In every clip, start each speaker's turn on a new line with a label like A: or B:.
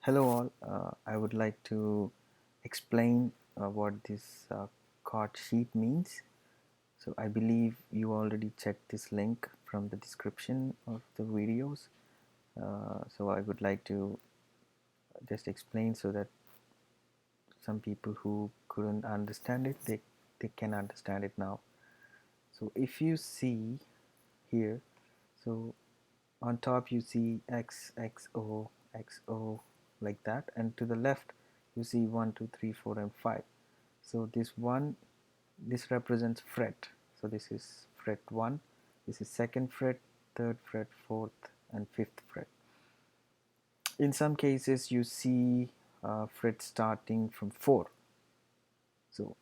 A: Hello all, I would like to explain what this chord sheet means. So I believe you already checked this link from the description of the videos. So I would like to just explain so that some people who couldn't understand it, they can understand it now. So if you see here, so on top you see X, XO, XO like that, and to the left you see 1, 2, 3, 4, and 5. So this represents fret. So this is fret 1, this is second fret, third fret, fourth, and fifth fret. In some cases you see fret starting from 4. So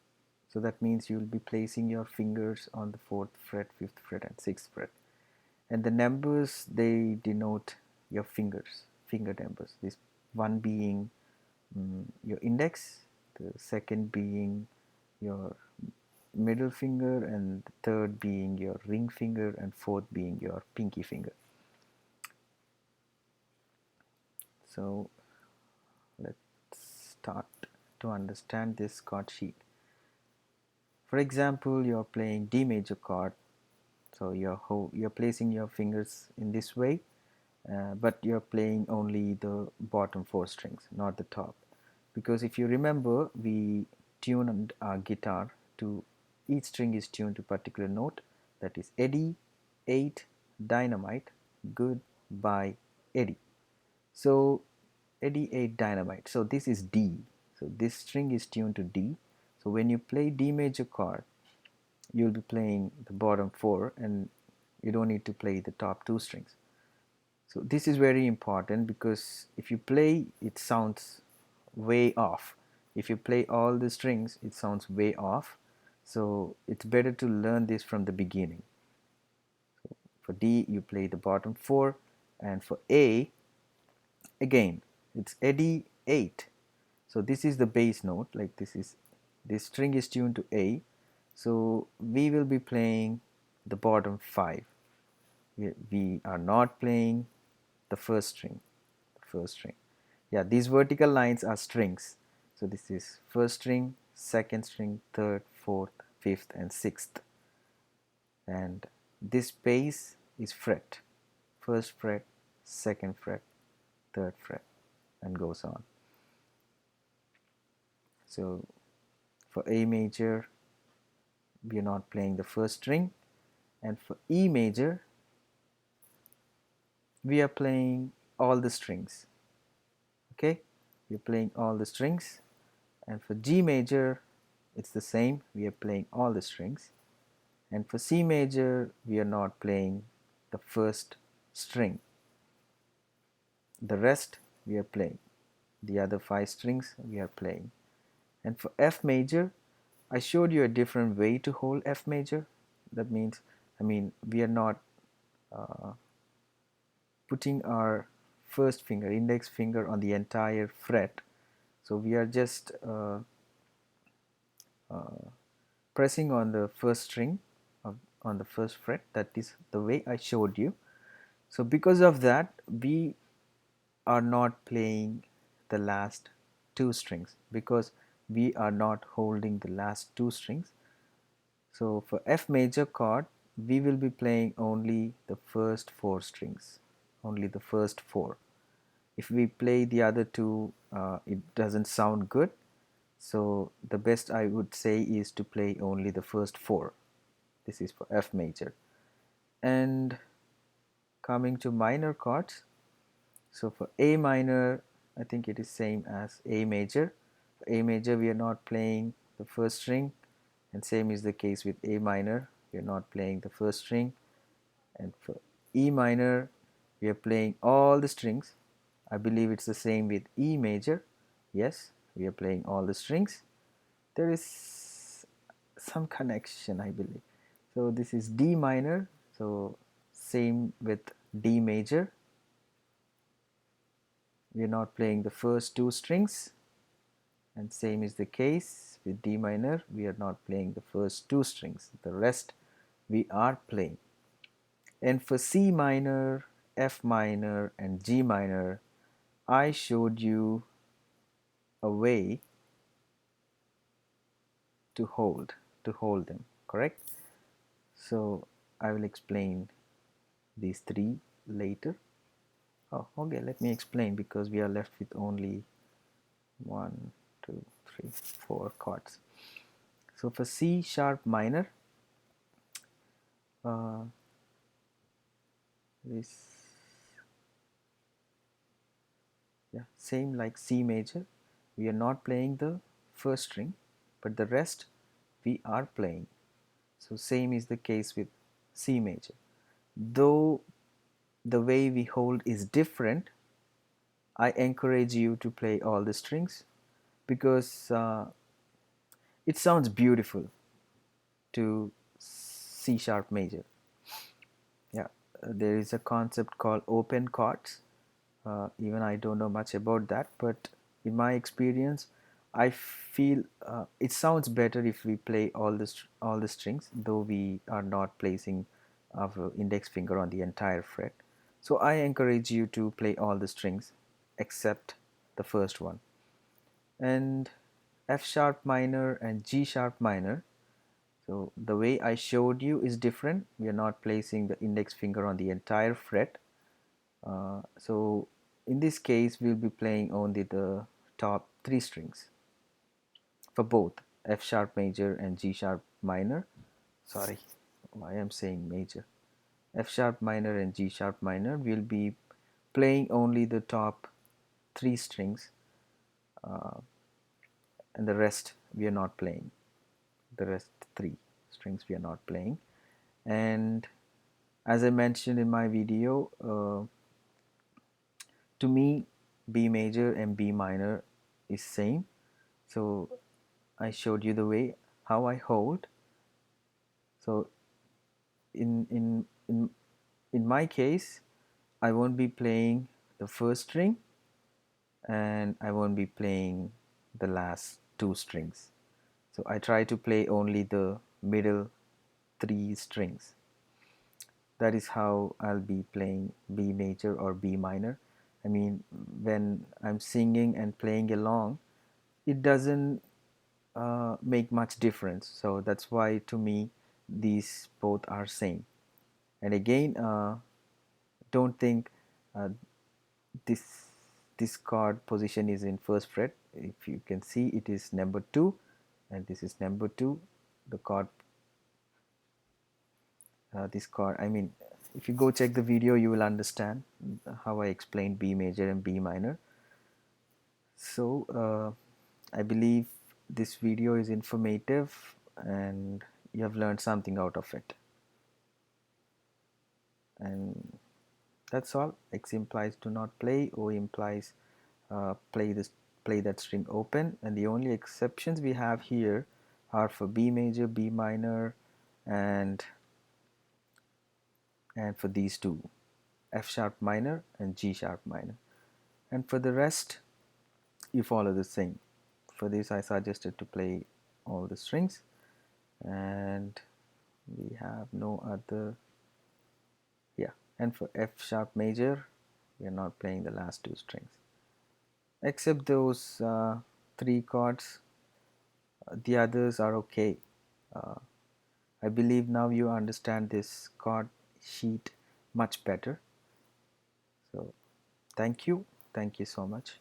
A: so that means you'll be placing your fingers on the fourth fret, fifth fret, and sixth fret. And the numbers, they denote your finger numbers. This one being your index, the second being your middle finger, and the third being your ring finger, and fourth being your pinky finger. So let's start to understand this chord sheet. For example, you're playing D major chord, so you're placing your fingers in this way, but you're playing only the bottom 4 strings, not the top. Because if you remember, we tuned our guitar to each string is tuned to a particular note, that is Eddie, 8, Dynamite, Good, Bye, Eddie. So Eddie, 8, Dynamite. So this is D. So this string is tuned to D. So when you play D major chord, you'll be playing the bottom 4 and you don't need to play the top 2 strings. So this is very important because if you play, it sounds way off. If you play all the strings, it sounds way off. So it's better to learn this from the beginning. For D, you play the bottom 4, and for A, again, it's Eddie 8. So this is the bass note, like this string is tuned to A. So we will be playing the bottom 5. We are not playing the first string. Yeah, these vertical lines are strings. So this is first string, second string, third, fourth, fifth, and sixth. And this bass is fret. First fret, second fret, third fret, and goes on. So for A major, we are not playing the first string. And for E major, we are playing all the strings. Okay, we're playing all the strings. And for G major, it's the same, we are playing all the strings. And for C major, we are not playing the first string. The rest we are playing. The other 5 strings we are playing. And for F major, I showed you a different way to hold F major. That means, we are not uh, putting our first finger, index finger, on the entire fret. So we are just uh, pressing on the first string on the first fret. That is the way I showed you. So because of that, we are not playing the last 2 strings because we are not holding the last 2 strings. So for F major chord, we will be playing only the first 4 strings, only the first 4. If we play the other 2, it doesn't sound good. So the best I would say is to play only the first 4. This is for F major. And coming to minor chords, so for A minor, I think it is same as A major. For A major, we are not playing the first string, and same is the case with A minor. We are not playing the first string. And for E minor, we are playing all the strings. I believe it's the same with E major. Yes, we are playing all the strings. There is some connection, I believe. So this is D minor. So same with D major. We are not playing the first 2 strings, and same is the case with D minor. We are not playing the first 2 strings. The rest we are playing. And for C minor, F minor, and G minor, I showed you a way to hold them, correct? So I will explain these three later. Oh, okay, let me explain because we are left with only 1, 2, 3, 4 chords. So for C sharp minor, uh, this, yeah, same like C major. We are not playing the first string, but the rest we are playing. So same is the case with C major. Though the way we hold is different, I encourage you to play all the strings because it sounds beautiful to C sharp major. Yeah, there is a concept called open chords. Even I don't know much about that, but in my experience, I feel it sounds better if we play all the strings, though we are not placing our index finger on the entire fret. So I encourage you to play all the strings except the first one. And F sharp minor and G sharp minor. So the way I showed you is different. We are not placing the index finger on the entire fret. So in this case, we'll be playing only the top three strings for both F sharp major and G sharp minor. Sorry, why I'm saying major. F sharp minor and G sharp minor. We'll be playing only the top three strings, uh, and the rest we are not playing. The rest three strings we are not playing. And as I mentioned in my video, to me, B major and B minor is same. So I showed you the way how I hold. So in in in in my case, I won't be playing the first string and I won't be playing the last two strings. So I try to play only the middle three strings. That is how I'll be playing B major or B minor. I mean, when I'm singing and playing along, it doesn't make much difference. So that's why to me these both are same. And again, don't think uh, this this chord position is in first fret. If you can see, it is number 2 and this is number 2. The chord, this chord, I mean, if you go check the video, you will understand how I explained B major and B minor. So I believe this video is informative and you have learned something out of it. And that's all. X implies do not play, O implies play that string open, and the only exceptions we have here are for B major, B minor, and for these two, F sharp minor and G sharp minor. And for the rest, you follow the same. For this, I suggested to play all the strings, and we have no other. Yeah, and for F sharp major, we are not playing the last two strings. Except those three chords, the others are okay. Uh, I believe now you understand this chord sheet much better. So thank you so much.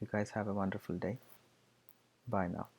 A: You guys have a wonderful day. Bye now.